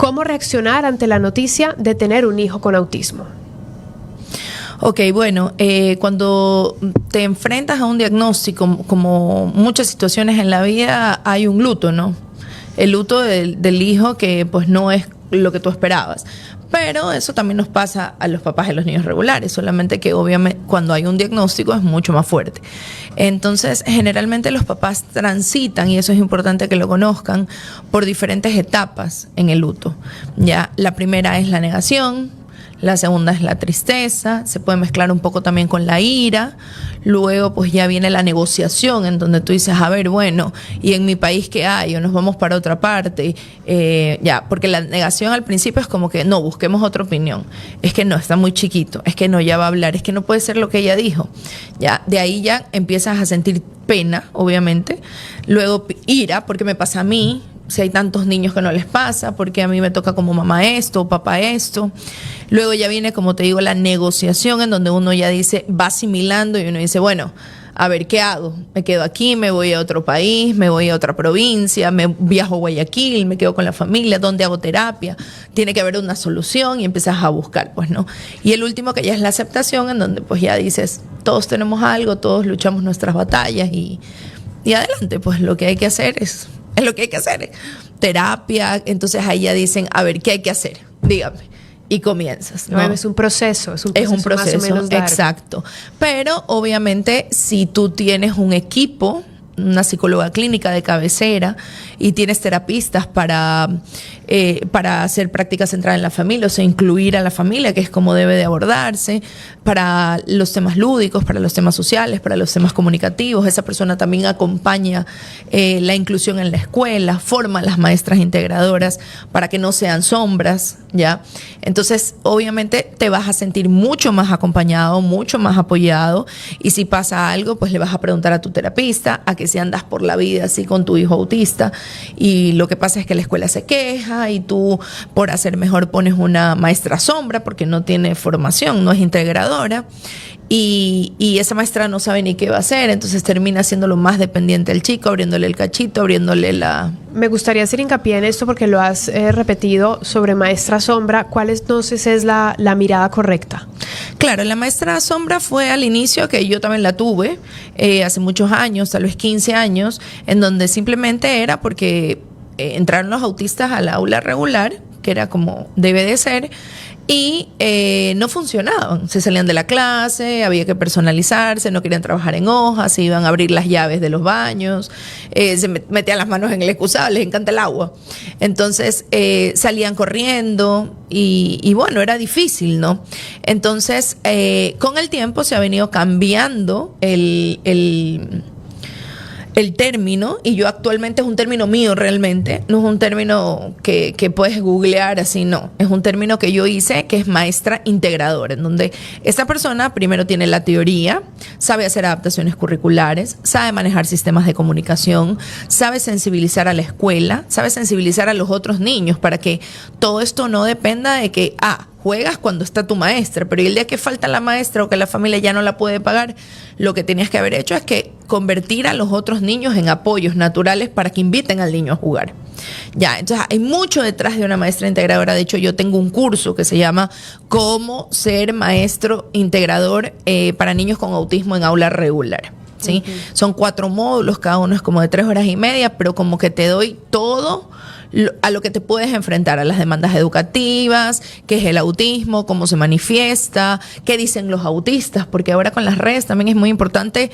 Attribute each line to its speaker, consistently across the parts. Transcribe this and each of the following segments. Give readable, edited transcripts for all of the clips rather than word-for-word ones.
Speaker 1: ¿Cómo reaccionar ante la noticia de tener un hijo con autismo?
Speaker 2: Ok, bueno, cuando te enfrentas a un diagnóstico, como muchas situaciones en la vida, hay un luto, ¿no? El luto del hijo que pues no es lo que tú esperabas. Pero eso también nos pasa a los papás de los niños regulares, solamente que obviamente cuando hay un diagnóstico es mucho más fuerte. Entonces, generalmente los papás transitan, y eso es importante que lo conozcan, por diferentes etapas en el luto. Ya, la primera es la negación. La segunda es la tristeza, se puede mezclar un poco también con la ira. Luego pues ya viene la negociación, en donde tú dices, a ver, bueno, ¿y en mi país qué hay? O nos vamos para otra parte. Ya, porque la negación al principio es como que no, busquemos otra opinión. Es que no, está muy chiquito, es que no, ya va a hablar, es que no puede ser lo que ella dijo. Ya, de ahí ya empiezas a sentir pena, obviamente. Luego ira, porque me pasa a mí. Si hay tantos niños que no les pasa, porque a mí me toca como mamá esto, papá esto. Luego ya viene, como te digo, la negociación, en donde uno ya dice, va asimilando y uno dice, bueno, a ver, ¿qué hago? ¿Me quedo aquí? ¿Me voy a otro país? ¿Me voy a otra provincia? ¿Me viajo a Guayaquil? ¿Me quedo con la familia? ¿Dónde hago terapia? Tiene que haber una solución y empiezas a buscar, pues, ¿no? Y el último que ya es la aceptación, en donde pues ya dices, todos tenemos algo, todos luchamos nuestras batallas y adelante, pues lo que hay que hacer es lo que hay que hacer. Terapia, entonces ahí ya dicen, a ver, ¿qué hay que hacer? Dígame. Y comienzas, ¿no?
Speaker 1: Es un proceso más o menos largo.
Speaker 2: Exacto. Pero obviamente si tú tienes un equipo, una psicóloga clínica de cabecera y tienes terapistas para hacer prácticas centradas en la familia, o sea, incluir a la familia, que es como debe de abordarse, para los temas lúdicos, para los temas sociales, para los temas comunicativos. Esa persona también acompaña la inclusión en la escuela, forma a las maestras integradoras para que no sean sombras, ¿ya? Entonces, obviamente te vas a sentir mucho más acompañado, mucho más apoyado, y si pasa algo, pues le vas a preguntar a tu terapista, a que si andas por la vida así con tu hijo autista y lo que pasa es que la escuela se queja y tú por hacer mejor pones una maestra sombra porque no tiene formación, no es integradora y esa maestra no sabe ni qué va a hacer, entonces termina siéndolo más dependiente del chico, abriéndole el cachito, abriéndole la...
Speaker 1: Me gustaría hacer hincapié en esto porque lo has repetido sobre maestra sombra. ¿Cuál entonces es la mirada correcta?
Speaker 2: Claro, la maestra sombra fue al inicio, que yo también la tuve hace muchos años, tal vez 15 años, en donde simplemente era porque entraron los autistas al aula regular, que era como debe de ser, y no funcionaban. Se salían de la clase, había que personalizarse, no querían trabajar en hojas, se iban a abrir las llaves de los baños, se metían las manos en el excusado, les encanta el agua. Entonces salían corriendo y bueno, era difícil, ¿no? Entonces, con el tiempo se ha venido cambiando el término, y yo actualmente es un término mío realmente, no es un término que puedes googlear así, no, es un término que yo hice, que es maestra integradora, en donde esta persona primero tiene la teoría, sabe hacer adaptaciones curriculares, sabe manejar sistemas de comunicación, sabe sensibilizar a la escuela, sabe sensibilizar a los otros niños para que todo esto no dependa de que, juegas cuando está tu maestra, pero el día que falta la maestra o que la familia ya no la puede pagar, lo que tenías que haber hecho es que convertir a los otros niños en apoyos naturales para que inviten al niño a jugar. Ya, entonces hay mucho detrás de una maestra integradora. De hecho, yo tengo un curso que se llama Cómo ser maestro integrador para niños con autismo en aula regular. ¿Sí? Uh-huh. Son 4 módulos, cada uno es como de 3 horas y media, pero como que te doy todo a lo que te puedes enfrentar, a las demandas educativas, qué es el autismo, cómo se manifiesta, qué dicen los autistas, porque ahora con las redes también es muy importante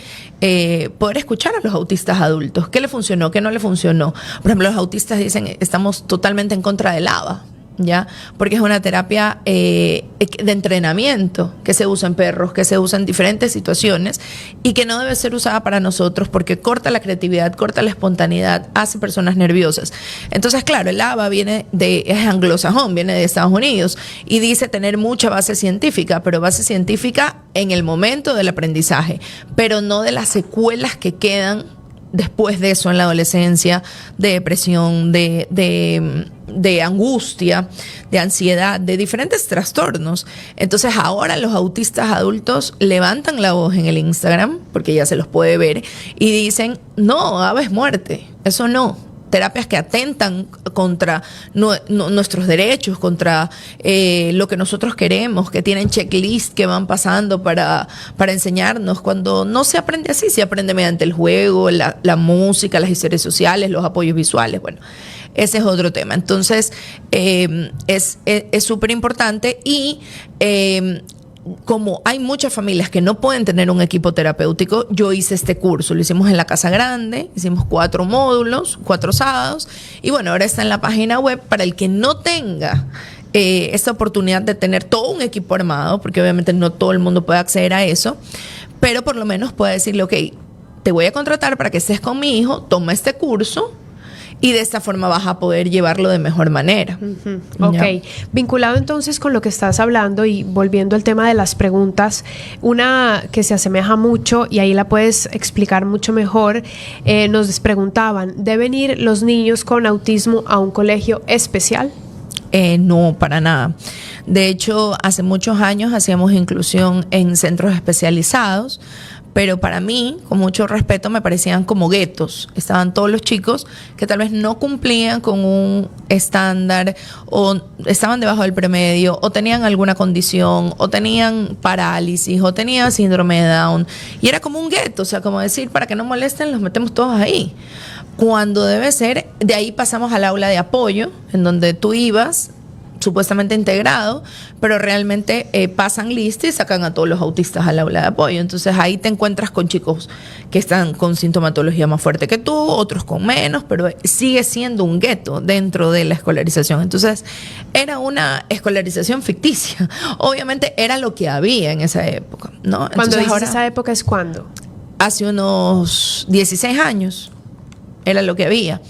Speaker 2: poder escuchar a los autistas adultos, qué le funcionó, qué no le funcionó. Por ejemplo, los autistas dicen, estamos totalmente en contra del ABA, ¿ya? Porque es una terapia de entrenamiento que se usa en perros, que se usa en diferentes situaciones y que no debe ser usada para nosotros porque corta la creatividad, corta la espontaneidad, hace personas nerviosas. Entonces, claro, el ABA es anglosajón, viene de Estados Unidos y dice tener mucha base científica, pero base científica en el momento del aprendizaje, pero no de las secuelas que quedan después de eso en la adolescencia, de depresión, de angustia, de ansiedad, de diferentes trastornos. Entonces ahora los autistas adultos levantan la voz en el Instagram, porque ya se los puede ver, y dicen, no, ABA es muerte, eso no. terapias que atentan contra nuestros derechos, contra lo que nosotros queremos, que tienen checklist que van pasando para enseñarnos, cuando no se aprende así, se aprende mediante el juego, la música, las historias sociales, los apoyos visuales. Bueno, ese es otro tema. Entonces, es súper importante y como hay muchas familias que no pueden tener un equipo terapéutico, yo hice este curso, lo hicimos en la Casa Grande, hicimos 4 módulos, 4 sábados, y bueno, ahora está en la página web para el que no tenga esta oportunidad de tener todo un equipo armado, porque obviamente no todo el mundo puede acceder a eso, pero por lo menos puede decirle, ok, te voy a contratar para que estés con mi hijo, toma este curso, y de esta forma vas a poder llevarlo de mejor manera.
Speaker 1: Ok, vinculado entonces con lo que estás hablando y volviendo al tema de las preguntas, una que se asemeja mucho y ahí la puedes explicar mucho mejor, nos preguntaban, ¿deben ir los niños con autismo a un colegio especial?
Speaker 2: No, para nada. De hecho, hace muchos años hacíamos inclusión en centros especializados, pero para mí, con mucho respeto, me parecían como guetos. Estaban todos los chicos que tal vez no cumplían con un estándar o estaban debajo del promedio o tenían alguna condición o tenían parálisis o tenían síndrome de Down. Y era como un gueto, o sea, como decir, para que no molesten, los metemos todos ahí. Cuando debe ser, de ahí pasamos al aula de apoyo, en donde tú ibas supuestamente integrado, pero realmente pasan lista y sacan a todos los autistas al aula de apoyo. Entonces ahí te encuentras con chicos que están con sintomatología más fuerte que tú, otros con menos, pero sigue siendo un gueto dentro de la escolarización. Entonces era una escolarización ficticia. Obviamente era lo que había en esa época, ¿no?
Speaker 1: Cuando
Speaker 2: Entonces,
Speaker 1: dices
Speaker 2: ahora,
Speaker 1: esa época, ¿es cuándo?
Speaker 2: hace unos 16 años era lo que había.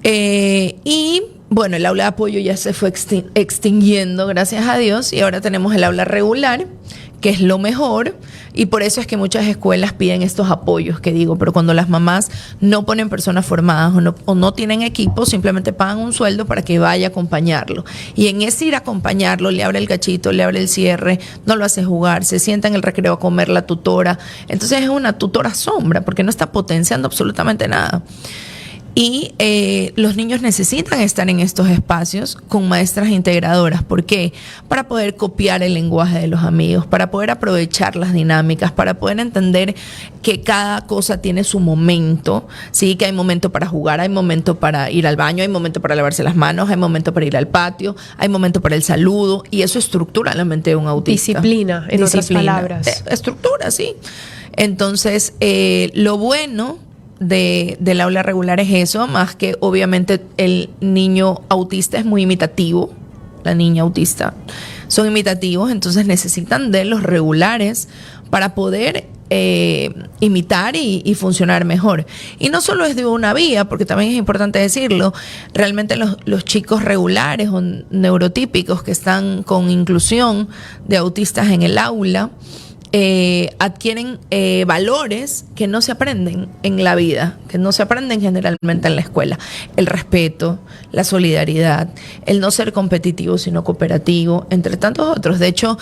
Speaker 2: Y bueno, el aula de apoyo ya se fue extinguiendo, gracias a Dios, y ahora tenemos el aula regular, que es lo mejor, y por eso es que muchas escuelas piden estos apoyos que digo, pero cuando las mamás no ponen personas formadas o no tienen equipo, simplemente pagan un sueldo para que vaya a acompañarlo. Y en ese ir a acompañarlo, le abre el cachito, le abre el cierre, no lo hace jugar, se sienta en el recreo a comer la tutora. Entonces es una tutora sombra, porque no está potenciando absolutamente nada. Y los niños necesitan estar en estos espacios con maestras integradoras. ¿Por qué? Para poder copiar el lenguaje de los amigos, para poder aprovechar las dinámicas, para poder entender que cada cosa tiene su momento, ¿sí? Que hay momento para jugar, hay momento para ir al baño, hay momento para lavarse las manos, hay momento para ir al patio, hay momento para el saludo, y eso estructura la mente de un autista.
Speaker 1: Disciplina, en otras palabras.
Speaker 2: Estructura, sí. Entonces, lo bueno del aula regular es eso, más que obviamente el niño autista es muy imitativo, la niña autista son imitativos, entonces necesitan de los regulares para poder imitar y funcionar mejor. Y no solo es de una vía, porque también es importante decirlo, realmente los chicos regulares o neurotípicos que están con inclusión de autistas en el aula, adquieren valores que no se aprenden en la vida, que no se aprenden generalmente en la escuela. El respeto, la solidaridad, el no ser competitivo sino cooperativo, entre tantos otros. De hecho,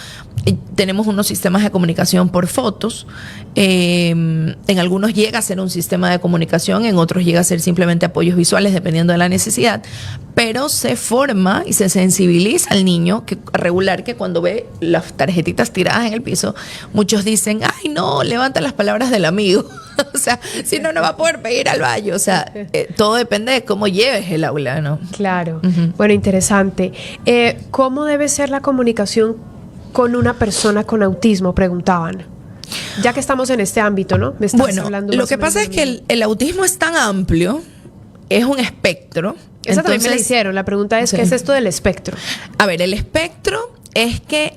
Speaker 2: tenemos unos sistemas de comunicación por fotos. En algunos llega a ser un sistema de comunicación, en otros llega a ser simplemente apoyos visuales, dependiendo de la necesidad. Pero se forma y se sensibiliza al niño regular, que cuando ve las tarjetitas tiradas en el piso, muchos dicen, ay no, levanta las palabras del amigo. O sea, si no, no va a poder pedir al baño. O sea, todo depende de cómo lleves el aula, ¿no?
Speaker 1: Claro. Bueno, interesante. ¿Cómo debe ser la comunicación con una persona con autismo? Preguntaban. Ya que estamos en este ámbito, ¿no? Me estás hablando
Speaker 2: lo que pasa es que el autismo es tan amplio, es un espectro.
Speaker 1: Esa también me la hicieron. La pregunta es, sí, ¿qué es esto del espectro?
Speaker 2: A ver, el espectro es que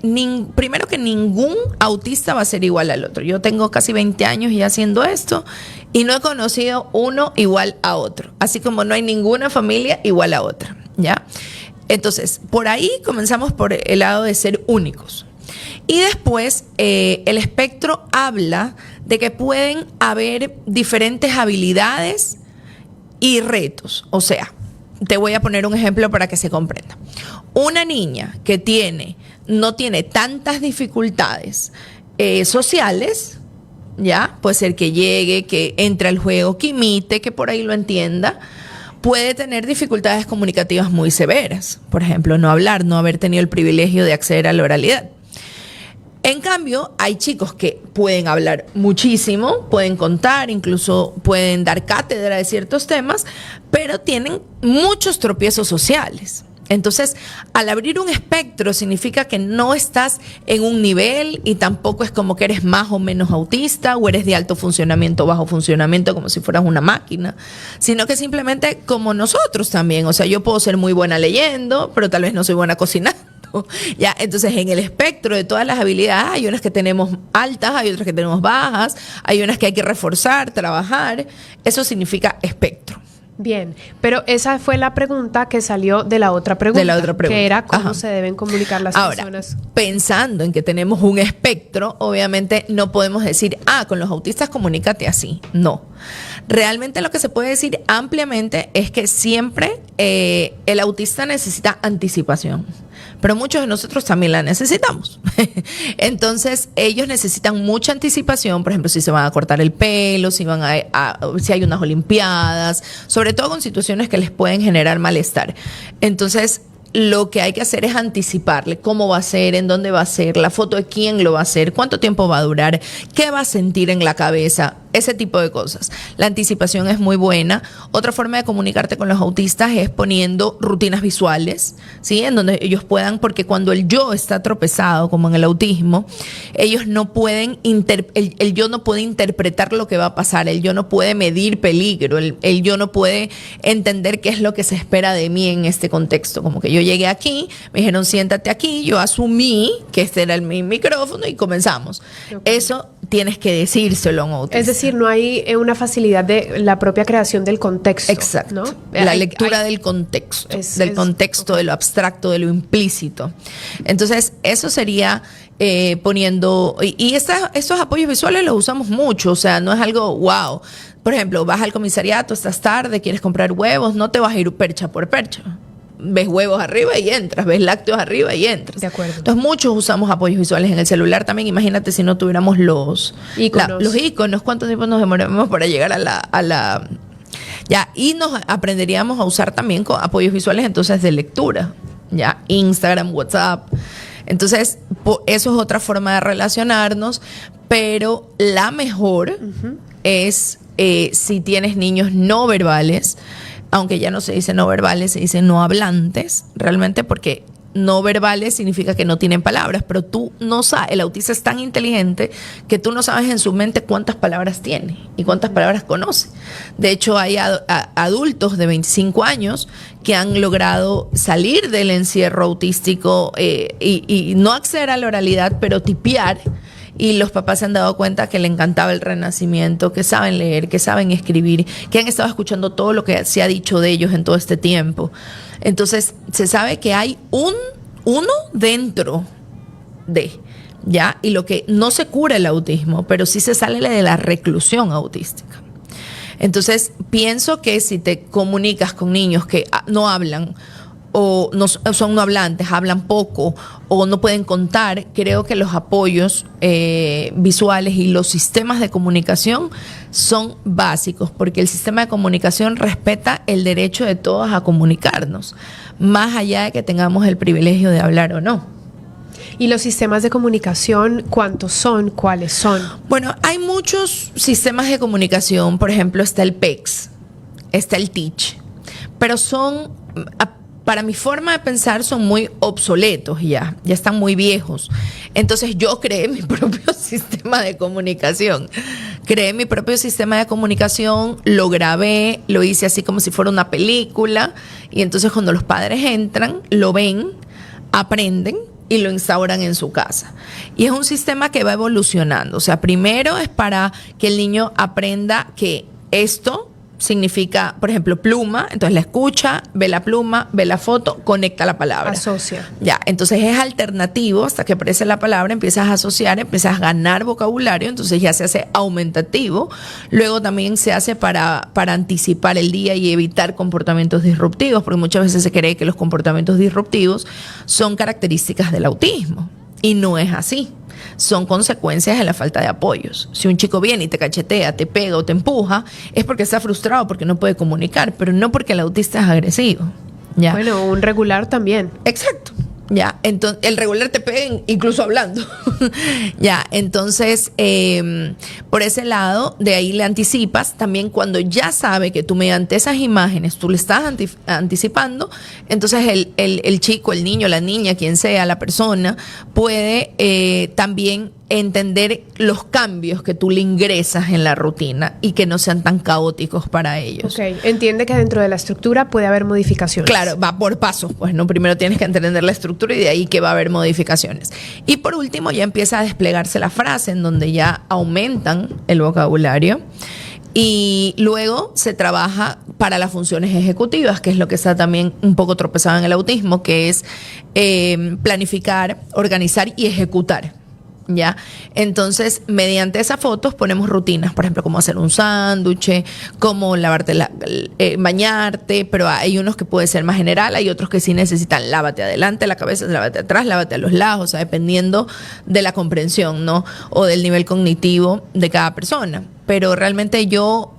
Speaker 2: primero que ningún autista va a ser igual al otro. Yo tengo casi 20 años ya haciendo esto y no he conocido uno igual a otro, así como no hay ninguna familia igual a otra, ¿ya? Entonces, por ahí comenzamos por el lado de ser únicos. Y después el espectro habla de que pueden haber diferentes habilidades y retos. O sea, te voy a poner un ejemplo para que se comprenda. Una niña que no tiene tantas dificultades sociales, ¿ya? Puede ser que llegue, que entre al juego, que imite, que por ahí lo entienda, puede tener dificultades comunicativas muy severas. Por ejemplo, no hablar, no haber tenido el privilegio de acceder a la oralidad. En cambio, hay chicos que pueden hablar muchísimo, pueden contar, incluso pueden dar cátedra de ciertos temas, pero tienen muchos tropiezos sociales. Entonces, al abrir un espectro significa que no estás en un nivel y tampoco es como que eres más o menos autista o eres de alto funcionamiento o bajo funcionamiento como si fueras una máquina, sino que simplemente como nosotros también. O sea, yo puedo ser muy buena leyendo, pero tal vez no soy buena cocinando. Ya, entonces en el espectro de todas las habilidades hay unas que tenemos altas, hay otras que tenemos bajas, hay unas que hay que reforzar, trabajar. Eso significa espectro.
Speaker 1: Bien, pero esa fue la pregunta que salió de la otra pregunta, que era cómo se deben comunicar las personas.
Speaker 2: Pensando en que tenemos un espectro, obviamente no podemos decir, con los autistas comunícate así. No. Realmente lo que se puede decir ampliamente es que siempre el autista necesita anticipación, pero muchos de nosotros también la necesitamos. Entonces, ellos necesitan mucha anticipación, por ejemplo, si se van a cortar el pelo, si si hay unas olimpiadas, sobre todo con situaciones que les pueden generar malestar. Entonces, lo que hay que hacer es anticiparle cómo va a ser, en dónde va a ser, la foto de quién lo va a hacer, cuánto tiempo va a durar, qué va a sentir en la cabeza, ese tipo de cosas. La anticipación es muy buena. Otra forma de comunicarte con los autistas es poniendo rutinas visuales, ¿sí? En donde ellos puedan, porque cuando el yo está tropezado, como en el autismo, ellos no pueden, el yo no puede interpretar lo que va a pasar, el yo no puede medir peligro, el yo no puede entender qué es lo que se espera de mí en este contexto. Como que yo llegué aquí, me dijeron siéntate aquí, yo asumí que este era mi micrófono y comenzamos. Okay. Eso tienes que decírselo a un autista.
Speaker 1: Es decir, no hay una facilidad de la propia creación del contexto.
Speaker 2: Exacto. ¿No? La lectura del contexto, de lo abstracto, de lo implícito. Entonces, eso sería poniendo... Y estos apoyos visuales los usamos mucho, o sea, no es algo wow. Por ejemplo, vas al comisariato, estás tarde, quieres comprar huevos, no te vas a ir percha por percha. Ves huevos arriba y entras, ves lácteos arriba y entras.
Speaker 1: De acuerdo.
Speaker 2: Entonces muchos usamos apoyos visuales en el celular también. Imagínate si no tuviéramos los iconos, ¿cuánto tiempo nos demoramos para llegar a la ya? Y nos aprenderíamos a usar también con apoyos visuales entonces de lectura, ya, Instagram, WhatsApp. Entonces, eso es otra forma de relacionarnos, pero la mejor es si tienes niños no verbales, aunque ya no se dice no verbales, se dice no hablantes, realmente, porque no verbales significa que no tienen palabras, pero tú no sabes, el autista es tan inteligente que tú no sabes en su mente cuántas palabras tiene y cuántas palabras conoce. De hecho, hay adultos de 25 años que han logrado salir del encierro autístico y no acceder a la oralidad, pero tipear. Y los papás se han dado cuenta que le encantaba el Renacimiento, que saben leer, que saben escribir, que han estado escuchando todo lo que se ha dicho de ellos en todo este tiempo. Entonces, se sabe que hay uno dentro de, ¿ya? Y lo que no se cura el autismo, pero sí se sale de la reclusión autística. Entonces, pienso que si te comunicas con niños que no hablan, o no son no hablantes, hablan poco o no pueden contar, creo que los apoyos visuales y los sistemas de comunicación son básicos, porque el sistema de comunicación respeta el derecho de todos a comunicarnos, más allá de que tengamos el privilegio de hablar o no.
Speaker 1: ¿Y los sistemas de comunicación cuántos son? ¿Cuáles son? Bueno,
Speaker 2: hay muchos sistemas de comunicación. Por ejemplo, está el PECS, está el TEACH, pero son... Para mi forma de pensar son muy obsoletos ya están muy viejos. Entonces yo creé mi propio sistema de comunicación. Lo grabé, lo hice así como si fuera una película. Y entonces cuando los padres entran, lo ven, aprenden y lo instauran en su casa. Y es un sistema que va evolucionando. O sea, primero es para que el niño aprenda que esto significa, por ejemplo, pluma, entonces la escucha, ve la pluma, ve la foto, conecta la palabra.
Speaker 1: Asocia.
Speaker 2: Ya, entonces es alternativo hasta que aparece la palabra, empiezas a asociar, empiezas a ganar vocabulario, entonces ya se hace aumentativo. Luego también se hace para anticipar el día y evitar comportamientos disruptivos, porque muchas veces se cree que los comportamientos disruptivos son características del autismo. Y no es así. Son consecuencias de la falta de apoyos. Si un chico viene y te cachetea, te pega o te empuja, es porque está frustrado, porque no puede comunicar, pero no porque el autista es agresivo. ¿Ya?
Speaker 1: Bueno, un regular también.
Speaker 2: Exacto. Ya, entonces el regular te pega incluso hablando. Ya, entonces por ese lado, de ahí le anticipas. También cuando ya sabe que tú mediante esas imágenes tú le estás anticipando, entonces el chico, el niño, la niña, quien sea, la persona, puede también entender los cambios que tú le ingresas en la rutina y que no sean tan caóticos para ellos.
Speaker 1: Ok, entiende que dentro de la estructura puede haber modificaciones.
Speaker 2: Claro, va por pasos, pues, ¿no? Primero tienes que entender la estructura y de ahí que va a haber modificaciones. Y por último ya empieza a desplegarse la frase en donde ya aumentan el vocabulario. Y luego se trabaja para las funciones ejecutivas, que es lo que está también un poco tropezado en el autismo, que es planificar, organizar y ejecutar. ¿Ya? Entonces, mediante esas fotos ponemos rutinas, por ejemplo, cómo hacer un sándwich, cómo lavarte, bañarte, pero hay unos que puede ser más general, hay otros que sí necesitan lávate adelante, la cabeza, lávate atrás, lávate a los lados, o sea, dependiendo de la comprensión, ¿no? O del nivel cognitivo de cada persona. Pero realmente yo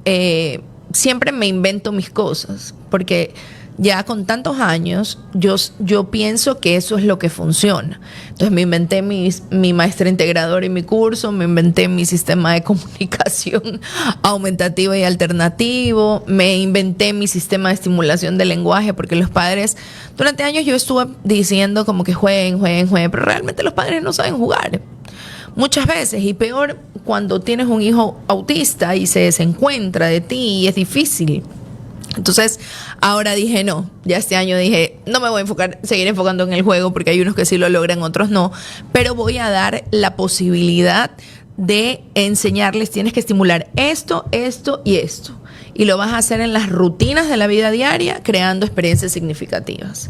Speaker 2: siempre me invento mis cosas, porque ya con tantos años, yo pienso que eso es lo que funciona. Entonces me inventé mi maestra integradora y mi curso, me inventé mi sistema de comunicación aumentativo y alternativo, me inventé mi sistema de estimulación del lenguaje, porque los padres, durante años yo estuve diciendo como que jueguen, pero realmente los padres no saben jugar. Muchas veces, y peor cuando tienes un hijo autista y se desencuentra de ti y es difícil. Entonces, ahora dije no, ya este año dije, no me voy a seguir enfocando en el juego porque hay unos que sí lo logran, otros no, pero voy a dar la posibilidad de enseñarles, tienes que estimular esto, esto y esto. Y lo vas a hacer en las rutinas de la vida diaria, creando experiencias significativas.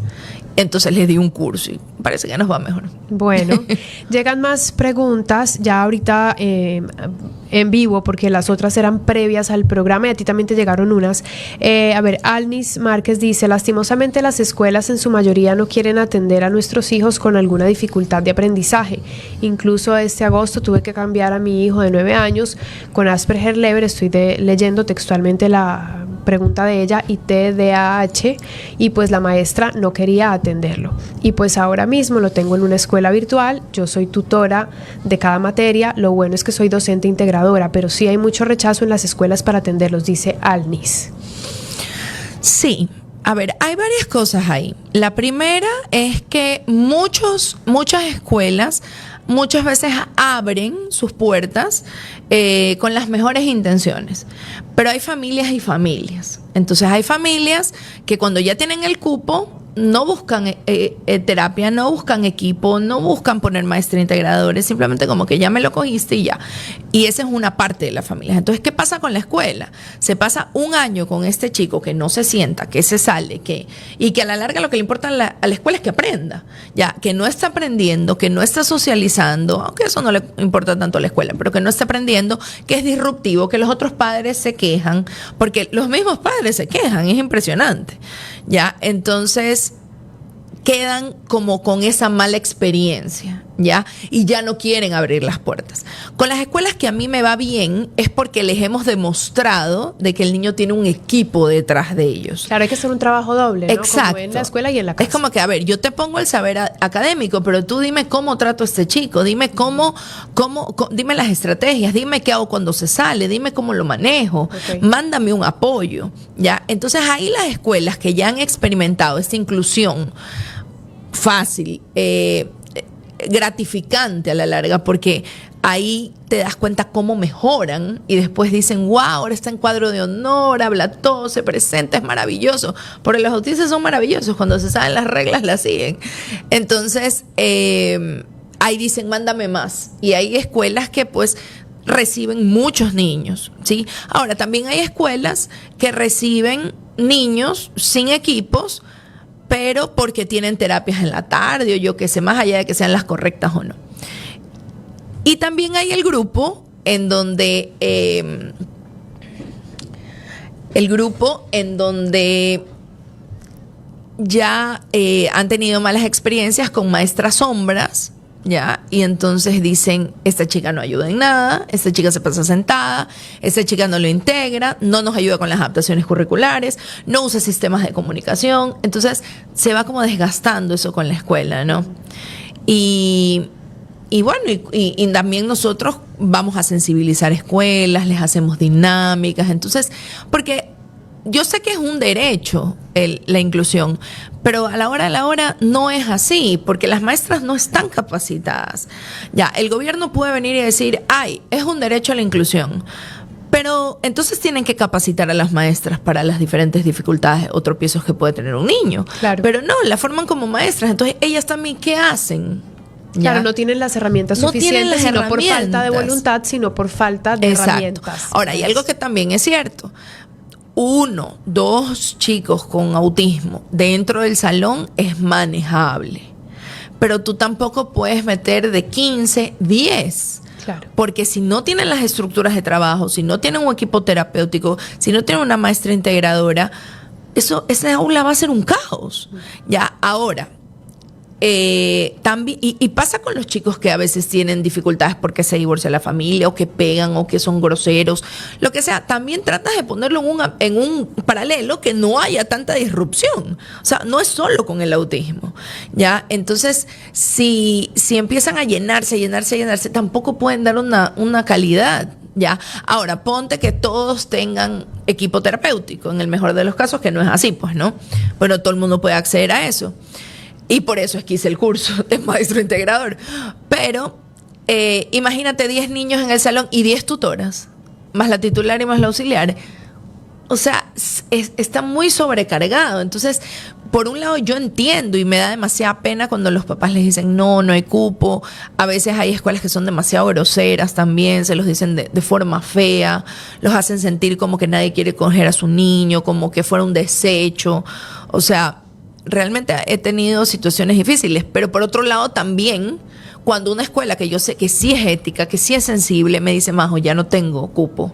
Speaker 2: Entonces les di un curso y parece que nos va mejor.
Speaker 1: Bueno, llegan más preguntas ya ahorita en vivo, porque las otras eran previas al programa y a ti también te llegaron unas. A ver, Alnis Márquez dice, lastimosamente las escuelas en su mayoría no quieren atender a nuestros hijos con alguna dificultad de aprendizaje. Incluso este agosto tuve que cambiar a mi hijo de 9 años con Asperger Level, estoy leyendo textualmente la pregunta de ella, y TDAH, y pues la maestra no quería atenderlo. Y pues ahora mismo lo tengo en una escuela virtual, yo soy tutora de cada materia, lo bueno es que soy docente integradora, pero sí hay mucho rechazo en las escuelas para atenderlos, dice Alnis.
Speaker 2: Sí, a ver, hay varias cosas ahí. La primera es que muchas escuelas muchas veces abren sus puertas con las mejores intenciones, pero hay familias y familias. Entonces hay familias que cuando ya tienen el cupo no buscan terapia, no buscan equipo, no buscan poner maestra integradores, simplemente como que ya me lo cogiste y ya. Y esa es una parte de la familia. Entonces, ¿qué pasa con la escuela? Se pasa un año con este chico que no se sienta, que se sale, y que a la larga lo que le importa a la escuela es que aprenda, ya, que no está aprendiendo, que no está socializando, aunque eso no le importa tanto a la escuela, pero que no está aprendiendo, que es disruptivo, que los otros padres se quejan, porque los mismos padres se quejan, es impresionante, ya. Entonces quedan como con esa mala experiencia, ¿ya? Y ya no quieren abrir las puertas. Con las escuelas que a mí me va bien es porque les hemos demostrado de que el niño tiene un equipo detrás de ellos.
Speaker 1: Claro, hay que hacer un trabajo doble, ¿no?
Speaker 2: Exacto.
Speaker 1: Como en la escuela y en la casa.
Speaker 2: Es como que, a ver, yo te pongo el saber académico, pero tú dime cómo trato a este chico, dime dime las estrategias, dime qué hago cuando se sale, dime cómo lo manejo,
Speaker 1: Okay.
Speaker 2: Mándame un apoyo, ¿ya? Entonces ahí las escuelas que ya han experimentado esta inclusión fácil, gratificante a la larga, porque ahí te das cuenta cómo mejoran y después dicen, wow, ahora está en cuadro de honor, habla todo, se presenta, es maravilloso. Porque los autistas son maravillosos, cuando se saben las reglas las siguen. Entonces, ahí dicen, mándame más. Y hay escuelas que pues reciben muchos niños, ¿sí? Ahora, también hay escuelas que reciben niños sin equipos, pero porque tienen terapias en la tarde o yo qué sé, más allá de que sean las correctas o no. Y también hay el grupo en donde ya han tenido malas experiencias con maestras sombras, ¿ya? Y entonces dicen, esta chica no ayuda en nada, esta chica se pasa sentada, esta chica no lo integra, no nos ayuda con las adaptaciones curriculares, no usa sistemas de comunicación. Entonces se va como desgastando eso con la escuela, ¿no? Y bueno, y también nosotros vamos a sensibilizar escuelas, les hacemos dinámicas. Entonces, porque yo sé que es un derecho la inclusión, pero a la hora de la hora no es así, porque las maestras no están capacitadas. Ya, el gobierno puede venir y decir, ay, es un derecho a la inclusión, pero entonces tienen que capacitar a las maestras para las diferentes dificultades o tropiezos que puede tener un niño.
Speaker 1: Claro.
Speaker 2: Pero no, la forman como maestras. Entonces, ellas también, ¿qué hacen? ¿Ya?
Speaker 1: Claro, no tienen las herramientas suficientes, no por falta de voluntad, sino por falta de herramientas.
Speaker 2: Ahora, hay algo que también es cierto. 1, 2 chicos con autismo dentro del salón es manejable, pero tú tampoco puedes meter de 15, 10.
Speaker 1: Claro.
Speaker 2: Porque si no tienen las estructuras de trabajo, si no tienen un equipo terapéutico, si no tienen una maestra integradora, esa aula va a ser un caos. Ya, ahora, también, y pasa con los chicos que a veces tienen dificultades porque se divorcia la familia, o que pegan, o que son groseros, lo que sea. También tratas de ponerlo en un paralelo que no haya tanta disrupción. O sea, no es solo con el autismo, ¿ya? Entonces, si empiezan a llenarse, tampoco pueden dar una calidad, ¿ya? Ahora, ponte que todos tengan equipo terapéutico, en el mejor de los casos, que no es así, pues, ¿no? Bueno, todo el mundo puede acceder a eso. Y por eso es que hice el curso de maestro integrador. Pero imagínate 10 niños en el salón y 10 tutoras, más la titular y más la auxiliar. O sea, está muy sobrecargado. Entonces, por un lado yo entiendo y me da demasiada pena cuando los papás les dicen no hay cupo. A veces hay escuelas que son demasiado groseras también, se los dicen de forma fea, los hacen sentir como que nadie quiere coger a su niño, como que fuera un desecho. O sea, realmente he tenido situaciones difíciles, pero por otro lado también, cuando una escuela que yo sé que sí es ética, que sí es sensible, me dice, Majo, ya no tengo cupo,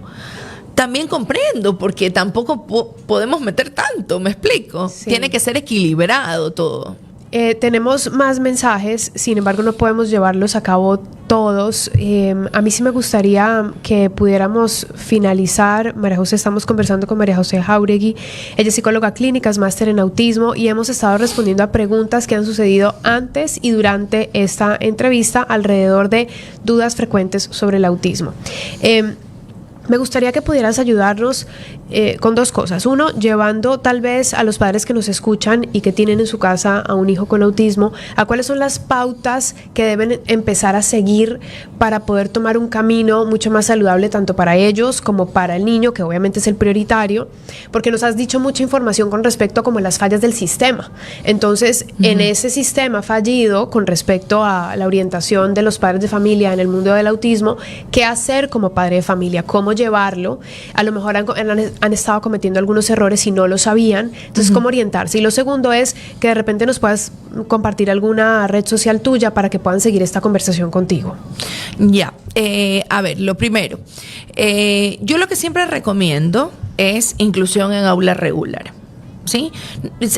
Speaker 2: también comprendo, porque tampoco podemos meter tanto, ¿me explico? Sí. Tiene que ser equilibrado todo.
Speaker 1: Tenemos más mensajes, sin embargo no podemos llevarlos a cabo todos. A mí sí me gustaría que pudiéramos finalizar. María José, estamos conversando con María José Jáuregui. Ella es psicóloga clínica, es máster en autismo, y hemos estado respondiendo a preguntas que han sucedido antes y durante esta entrevista alrededor de dudas frecuentes sobre el autismo. Me gustaría que pudieras ayudarnos con 2 cosas. 1, llevando tal vez a los padres que nos escuchan y que tienen en su casa a un hijo con autismo, a cuáles son las pautas que deben empezar a seguir para poder tomar un camino mucho más saludable tanto para ellos como para el niño, que obviamente es el prioritario, porque nos has dicho mucha información con respecto a como las fallas del sistema. Entonces, en ese sistema fallido con respecto a la orientación de los padres de familia en el mundo del autismo, ¿qué hacer como padre de familia? ¿Cómo llevarlo? A lo mejor han estado cometiendo algunos errores y no lo sabían, entonces ¿cómo orientarse? Y lo segundo es que de repente nos puedas compartir alguna red social tuya para que puedan seguir esta conversación contigo.
Speaker 2: Ya, a ver, lo primero, yo lo que siempre recomiendo es inclusión en aula regular. ¿Sí?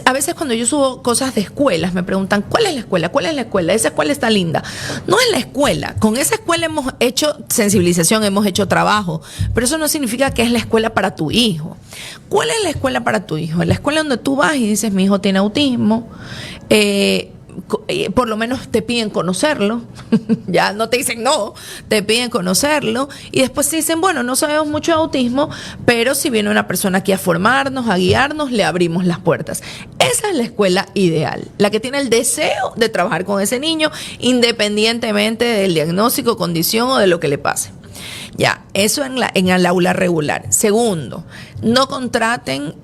Speaker 2: A veces cuando yo subo cosas de escuelas me preguntan, ¿cuál es la escuela? ¿Cuál es la escuela? Esa escuela está linda. No es la escuela. Con esa escuela hemos hecho sensibilización, hemos hecho trabajo, pero eso no significa que es la escuela para tu hijo. ¿Cuál es la escuela para tu hijo? La escuela donde tú vas y dices, mi hijo tiene autismo, por lo menos te piden conocerlo, ya no te dicen no, te piden conocerlo, y después te dicen, bueno, no sabemos mucho de autismo, pero si viene una persona aquí a formarnos, a guiarnos, le abrimos las puertas. Esa es la escuela ideal, la que tiene el deseo de trabajar con ese niño, independientemente del diagnóstico, condición o de lo que le pase. Ya, eso en el aula regular. Segundo, no contraten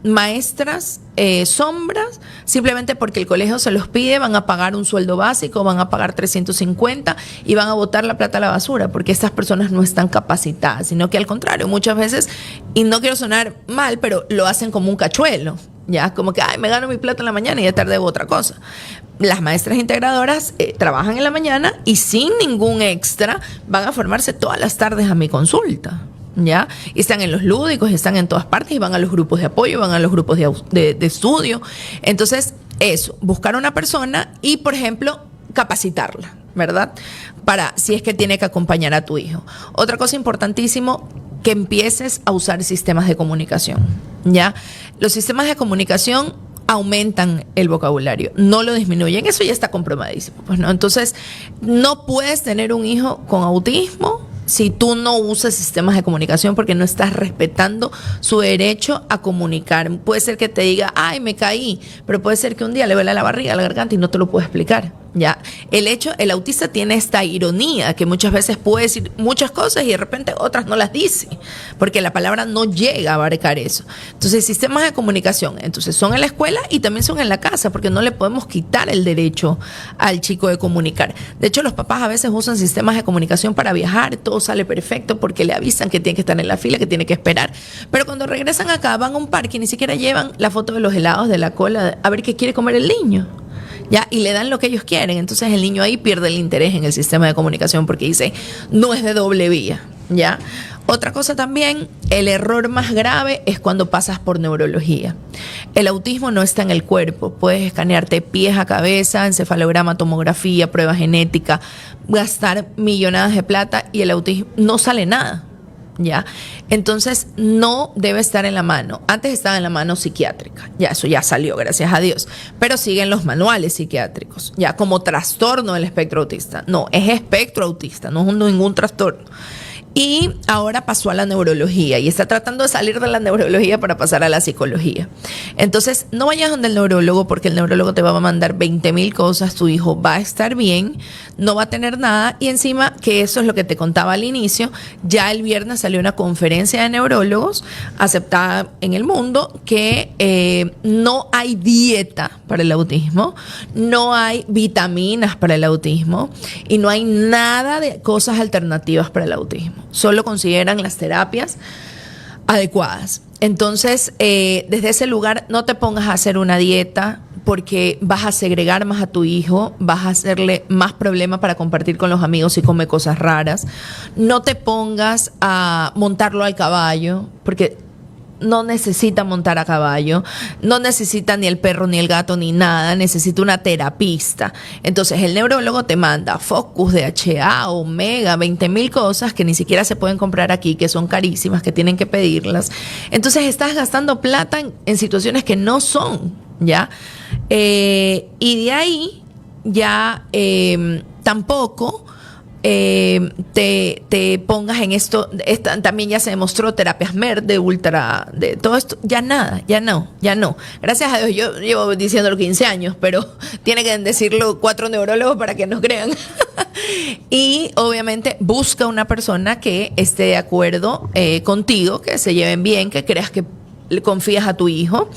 Speaker 2: maestras sombras simplemente porque el colegio se los pide. Van a pagar un sueldo básico, van a pagar 350 y van a botar la plata a la basura porque estas personas no están capacitadas, sino que al contrario, muchas veces, y no quiero sonar mal, pero lo hacen como un cachuelo. Ya, como que, ay, me gano mi plata en la mañana y de tarde hago otra cosa. Las maestras integradoras trabajan en la mañana y sin ningún extra van a formarse todas las tardes a mi consulta, ¿ya? Y están en los lúdicos, están en todas partes y van a los grupos de apoyo, van a los grupos de estudio. Entonces, eso, buscar una persona y, por ejemplo, capacitarla, ¿verdad? Para si es que tiene que acompañar a tu hijo. Otra cosa importantísimo, que empieces a usar sistemas de comunicación, ¿ya? Los sistemas de comunicación aumentan el vocabulario, no lo disminuyen, eso ya está comprobadísimo, pues, ¿no? Entonces, no puedes tener un hijo con autismo si tú no usas sistemas de comunicación, porque no estás respetando su derecho a comunicar. Puede ser que te diga, ay, me caí, pero puede ser que un día le duele la barriga, la garganta y no te lo puede explicar. Ya, el autista tiene esta ironía que muchas veces puede decir muchas cosas y de repente otras no las dice, porque la palabra no llega a abarcar eso. Entonces, sistemas de comunicación, entonces son en la escuela y también son en la casa, porque no le podemos quitar el derecho al chico de comunicar. De hecho, los papás a veces usan sistemas de comunicación para viajar, todo sale perfecto porque le avisan que tiene que estar en la fila, que tiene que esperar. Pero cuando regresan acá, van a un parque y ni siquiera llevan la foto de los helados de la cola a ver qué quiere comer el niño. ¿Ya? Y le dan lo que ellos quieren. Entonces el niño ahí pierde el interés en el sistema de comunicación porque dice, no es de doble vía, ¿ya? Otra cosa también, el error más grave es cuando pasas por neurología. El autismo no está en el cuerpo. Puedes escanearte pies a cabeza, encefalograma, tomografía, prueba genética, gastar millonadas de plata y el autismo no sale nada. ¿Ya? Entonces no debe estar en la mano. Antes estaba en la mano psiquiátrica, ya eso ya salió, gracias a Dios, pero siguen los manuales psiquiátricos, ya como trastorno del espectro autista. No, es espectro autista, no es ningún trastorno. Y ahora pasó a la neurología y está tratando de salir de la neurología para pasar a la psicología. Entonces, no vayas donde el neurólogo porque el neurólogo te va a mandar 20,000 cosas, tu hijo va a estar bien, no va a tener nada y encima, que eso es lo que te contaba al inicio, ya el viernes salió una conferencia de neurólogos aceptada en el mundo que no hay dieta para el autismo, no hay vitaminas para el autismo y no hay nada de cosas alternativas para el autismo. Solo consideran las terapias adecuadas. Entonces, desde ese lugar no te pongas a hacer una dieta porque vas a segregar más a tu hijo, vas a hacerle más problema para compartir con los amigos si come cosas raras. No te pongas a montarlo al caballo porque no necesita montar a caballo, no necesita ni el perro ni el gato ni nada, necesita una terapista. Entonces el neurólogo te manda Focus, DHA, Omega, 20,000 cosas que ni siquiera se pueden comprar aquí, que son carísimas, que tienen que pedirlas. Entonces estás gastando plata en situaciones que no son, ¿ya? Y de ahí ya tampoco te pongas en esto. También ya se demostró terapias MER de ultra, de todo esto, ya nada, ya no. Gracias a Dios, yo llevo diciéndolo 15 años, pero tiene que decirlo 4 neurólogos para que nos crean. Y obviamente busca una persona que esté de acuerdo contigo, que se lleven bien, que creas que le confías a tu hijo.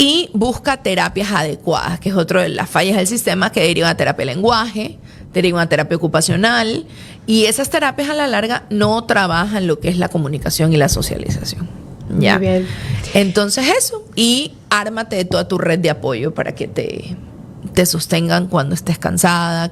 Speaker 2: Y busca terapias adecuadas, que es otro de las fallas del sistema, que derivan a terapia de lenguaje, derivan a terapia ocupacional, y esas terapias a la larga no trabajan lo que es la comunicación y la socialización. ¿Ya? Muy bien. Entonces eso, y ármate de toda tu red de apoyo para que te sostengan cuando estés cansada,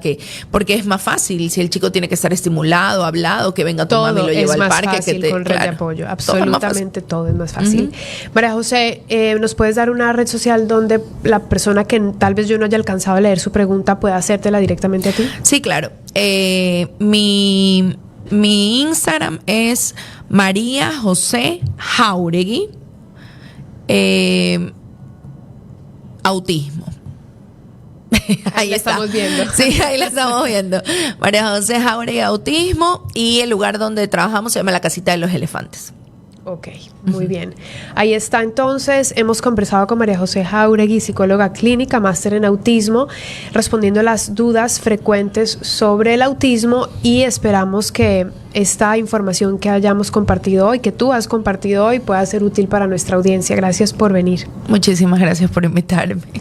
Speaker 2: porque es más fácil si el chico tiene que estar estimulado, hablado, que venga tu mami y lo lleva al parque, que te
Speaker 1: con red de apoyo, absolutamente todo es más fácil. María José, ¿nos puedes dar una red social donde la persona que tal vez yo no haya alcanzado a leer su pregunta pueda hacértela directamente a ti?
Speaker 2: Sí, claro. Mi Instagram es María José Jauregui autismo.
Speaker 1: Ahí la estamos viendo.
Speaker 2: Sí, ahí la estamos viendo. María José Jauregui autismo, y el lugar donde trabajamos se llama la Casita de los Elefantes.
Speaker 1: Ok, muy bien. Ahí está entonces, hemos conversado con María José Jauregui, psicóloga clínica, máster en autismo, respondiendo a las dudas frecuentes sobre el autismo, y esperamos que esta información que hayamos compartido hoy, que tú has compartido hoy, pueda ser útil para nuestra audiencia. Gracias por venir.
Speaker 2: Muchísimas gracias por invitarme.